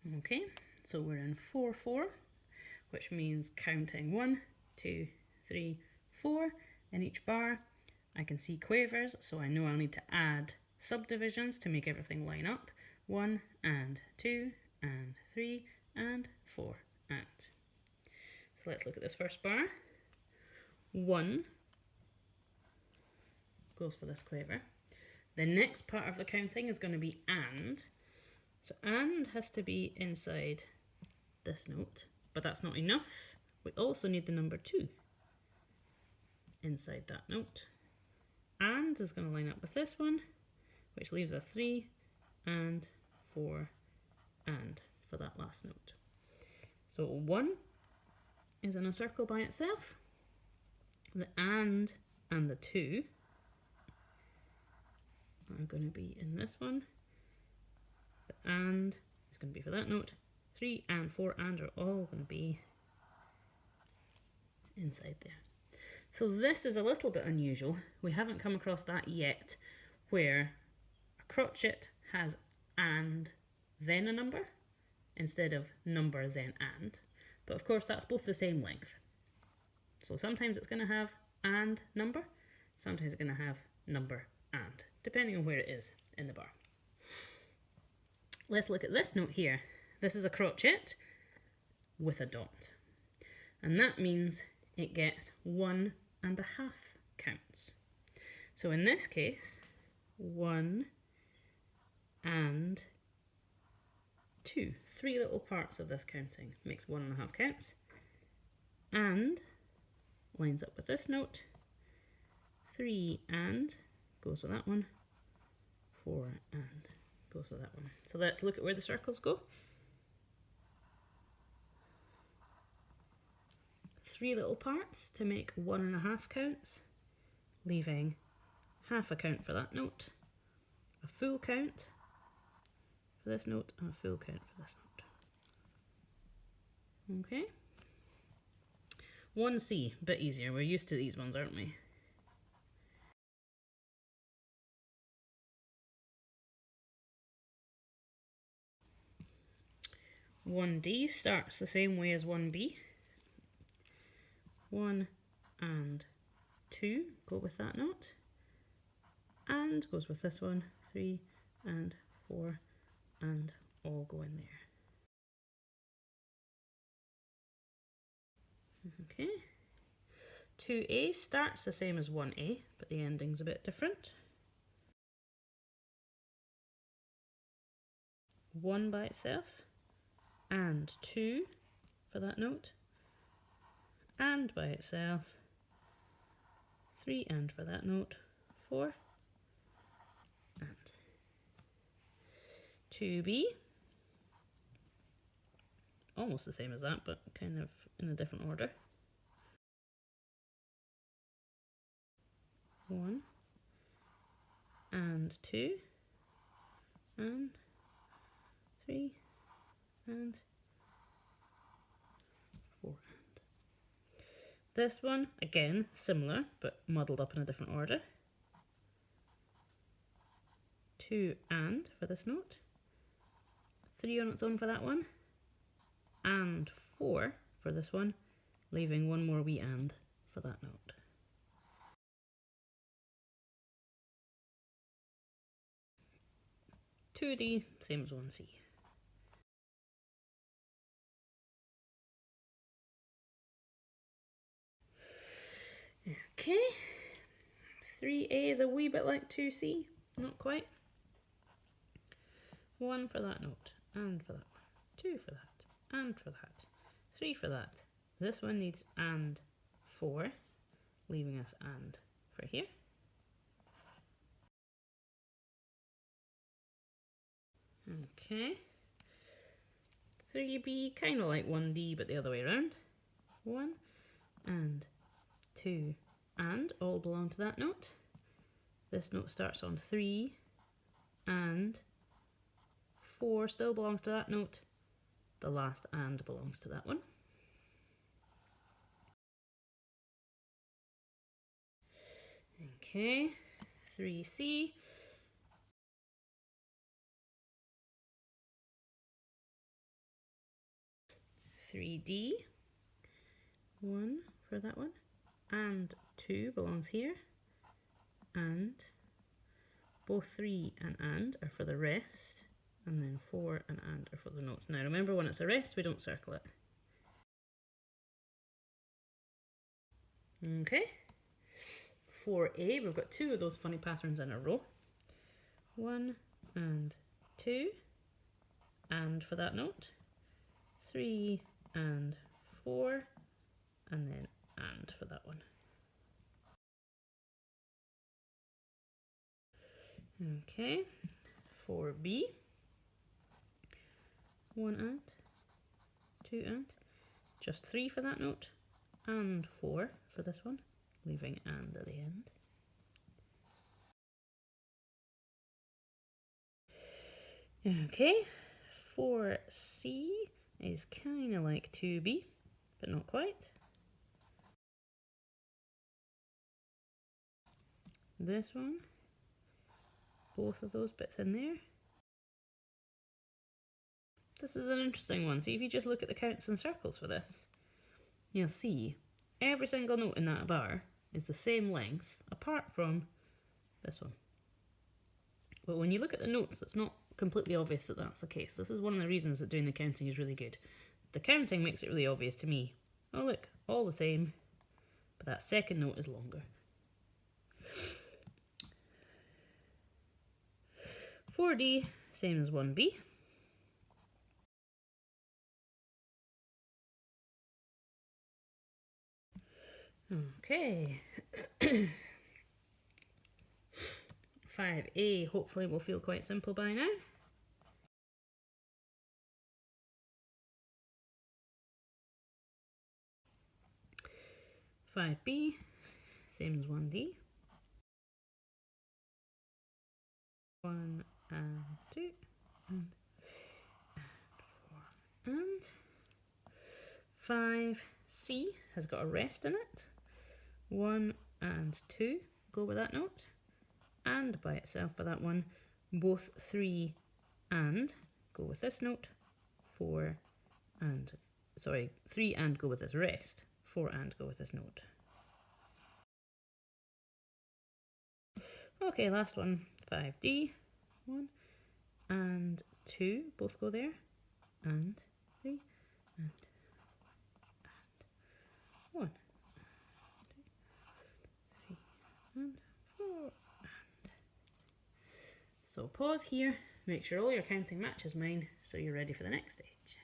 Okay, so we're in 4/4, which means counting 1, 2, 3, 4 in each bar. I can see quavers, so I know I'll need to add subdivisions to make everything line up. 1 and 2 and 3 and 4 and. So let's look at this first bar. 1 goes for this quaver. The next part of the counting is going to be and. So and has to be inside this note, but that's not enough. We also need the number 2 inside that note. And is going to line up with this one, which leaves us 3 and 4 and for that last note. So 1 is in a circle by itself. The and the 2 are going to be in this one. The and is going to be for that note. 3 and 4 and are all going to be inside there. So this is a little bit unusual. We haven't come across that yet, where a crotchet has and then a number instead of number then and. But of course that's both the same length. So sometimes it's going to have and number, sometimes it's going to have number and, depending on where it is in the bar. Let's look at this note here. This is a crotchet with a dot, and that means it gets 1 1/2 counts. So in this case, 1 and 2, 3 little parts of this counting makes 1 1/2 counts, and lines up with this note. 3 and goes with that one. 4 and goes with that one. So let's look at where the circles go. 3 little parts to make 1 1/2 counts, leaving half a count for that note, a full count for this note, and a full count for this note. Okay. 1C, a bit easier. We're used to these ones, aren't we? One D starts the same way as 1B. 1 and 2 go with that note, and goes with this one. 3 and 4 and all go in there. Okay. 2A starts the same as 1A, but the ending's a bit different. 1 by itself, and 2 for that note, and by itself, 3 and for that note, 4 and. 2B, almost the same as that, but kind of in a different order. 1 and 2 and 3 and 4 and. This one, again, similar, but muddled up in a different order. 2 and for this note, 3 on its own for that one, and 4 for this one, leaving one more wee and for that note. Two D, same as 1C. Okay, 3A is a wee bit like 2C, not quite. 1 for that note, and for that one. 2 for that, and for that. 3 for that. This one needs and 4, leaving us and for here. Okay. 3B, kind of like 1D, but the other way around. 1 and 2 and all belong to that note. This note starts on 3 and 4 still belongs to that note. The last and belongs to that one. Okay, 3C. 3D, 1 for that one, and 2 belongs here, and both 3 and are for the rest, and then 4 and are for the notes. Now remember, when it's a rest, we don't circle it. Okay, 4A, we've got 2 of those funny patterns in a row. 1 and 2, and for that note. 3 and 4, and then and for that one. Okay, 4B, 1 and, 2 and, just 3 for that note, and 4 for this one, leaving and at the end. Okay, 4C is kind of like 2B, but not quite. This one, both of those bits in there. This is an interesting one. See, if you just look at the counts and circles for this, you'll see every single note in that bar is the same length, apart from this one. But when you look at the notes, it's not completely obvious that that's the case. This is one of the reasons that doing the counting is really good. The counting makes it really obvious to me. Oh look, all the same, but that second note is longer. 4D, same as 1B. Okay. 5A hopefully will feel quite simple by now. 5B, same as 1D. 1 and 2 and 4 and 5C has got a rest in it. 1 and 2 go with that note, and by itself for that one, both 3 and go with this note, 4 and, sorry, 3 and go with this rest, 4 and go with this note. Okay, last one, 5D, 1 and 2 both go there, and 3 and 1, 2, 3 and 4 and. So pause here, make sure all your counting matches mine, so you're ready for the next stage.